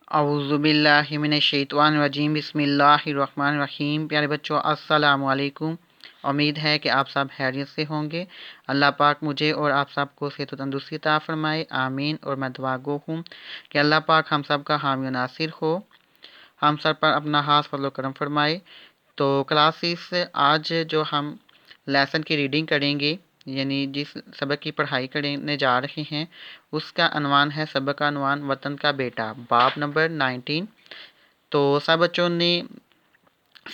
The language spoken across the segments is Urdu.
اعوذ باللہ من الشیطان الرجیم بسم اللہ الرحمن الرحیم۔ پیارے بچوں السلام علیکم۔ امید ہے کہ آپ سب خیریت سے ہوں گے۔ اللہ پاک مجھے اور آپ سب کو صحت و تندرستی عطا فرمائے، آمین۔ اور میں دعا گو ہوں کہ اللہ پاک ہم سب کا حامی و ناصر ہو، ہم سب پر اپنا خاص فضل و کرم فرمائے۔ تو کلاسز آج جو ہم لیسن کی ریڈنگ کریں گے، یعنی جس سبق کی پڑھائی کرنے جا رہے ہیں، اس کا عنوان ہے، سبق کا عنوان وطن کا بیٹا، باب نمبر 19۔ تو سب بچوں نے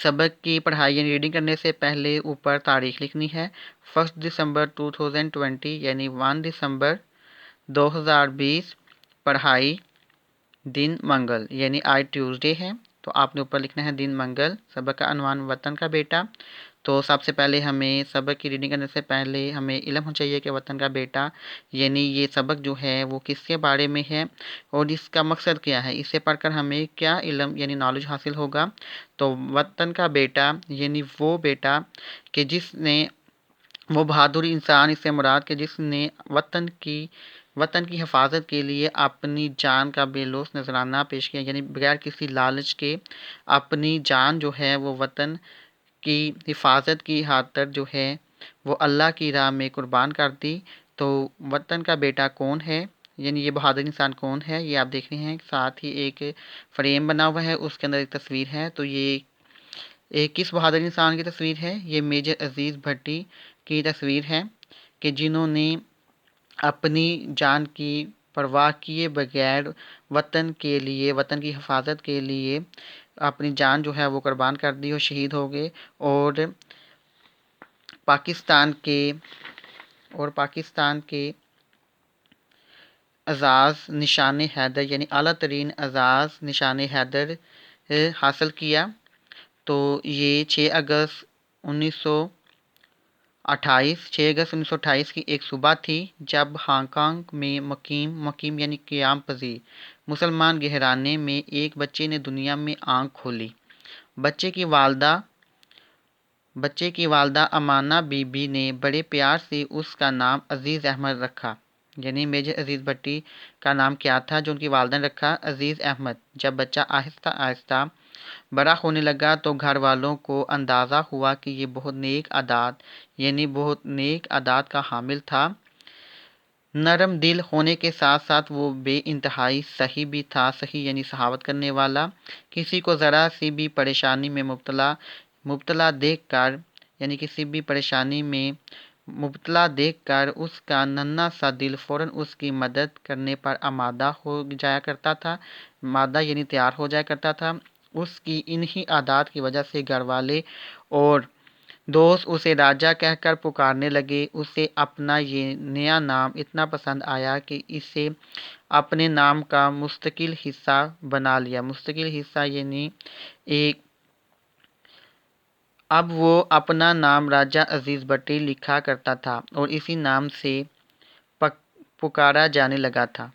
سبق کی پڑھائی یعنی ریڈنگ کرنے سے پہلے اوپر تاریخ لکھنی ہے۔ 1 دسمبر 2020 یعنی 1 دسمبر 2020، پڑھائی دن منگل یعنی آج ٹیوزڈے ہے، تو آپ نے اوپر لکھنا ہے دن منگل۔ سبق کا عنوان وطن کا بیٹا۔ تو سب سے پہلے ہمیں سبق کی ریڈنگ کرنے سے پہلے ہمیں علم ہونا چاہیے کہ وطن کا بیٹا یعنی یہ سبق جو ہے وہ کس کے بارے میں ہے اور اس کا مقصد کیا ہے، اسے پڑھ کر ہمیں کیا علم یعنی نالج حاصل ہوگا۔ تو وطن کا بیٹا یعنی وہ بیٹا کہ جس نے، وہ بہادر انسان، اس سے مراد کہ جس نے وطن کی حفاظت کے لیے اپنی جان کا بے لوث نذرانہ پیش کیا، یعنی بغیر کسی لالچ کے اپنی جان جو ہے وہ وطن کی حفاظت کی خاطر جو ہے وہ اللہ کی راہ میں قربان کر دی۔ تو وطن کا بیٹا کون ہے، یعنی یہ بہادر انسان کون ہے، یہ آپ دیکھ رہے ہیں۔ ساتھ ہی ایک فریم بنا ہوا ہے، اس کے اندر ایک تصویر ہے۔ تو یہ ایک کس بہادر انسان کی تصویر ہے؟ یہ میجر عزیز بھٹی کی تصویر ہے کہ جنہوں نے اپنی جان کی پرواہ کیے بغیر وطن کے لیے، وطن کی حفاظت کے لیے اپنی جان جو ہے وہ قربان کر دی اور شہید ہو گئے، اور پاکستان کے اعزاز نشان حیدر یعنی اعلیٰ ترین اعزاز نشان حیدر حاصل کیا۔ تو یہ 6 اگست 1928 کی ایک صبح تھی جب ہانگ کانگ میں مقیم یعنی قیام پذیر مسلمان گھرانے میں ایک بچے نے دنیا میں آنکھ کھولی۔ بچے کی والدہ امانہ بی بی نے بڑے پیار سے اس کا نام عزیز احمد رکھا، یعنی میجر عزیز بھٹی کا نام کیا تھا جو ان کی والدہ نے رکھا؟ عزیز احمد۔ جب بچہ آہستہ آہستہ بڑا ہونے لگا تو گھر والوں کو اندازہ ہوا کہ یہ بہت نیک عادات کا حامل تھا۔ نرم دل ہونے کے ساتھ ساتھ وہ بے انتہائی سخی بھی تھا۔ سخی یعنی سخاوت کرنے والا۔ کسی کو ذرا سی بھی پریشانی میں مبتلا دیکھ کر اس کا ننھا سا دل فوراً اس کی مدد کرنے پر آمادہ ہو جایا کرتا تھا، مادہ یعنی تیار ہو جایا کرتا تھا۔ اس کی انہی عادات کی وجہ سے گھر والے اور دوست اسے راجہ کہہ کر پکارنے لگے۔ اسے اپنا یہ نیا نام اتنا پسند آیا کہ اسے اپنے نام کا مستقل حصہ بنا لیا۔ مستقل حصہ یعنی اب وہ اپنا نام راجہ عزیز بھٹی لکھا کرتا تھا اور اسی نام سے پکارا جانے لگا تھا۔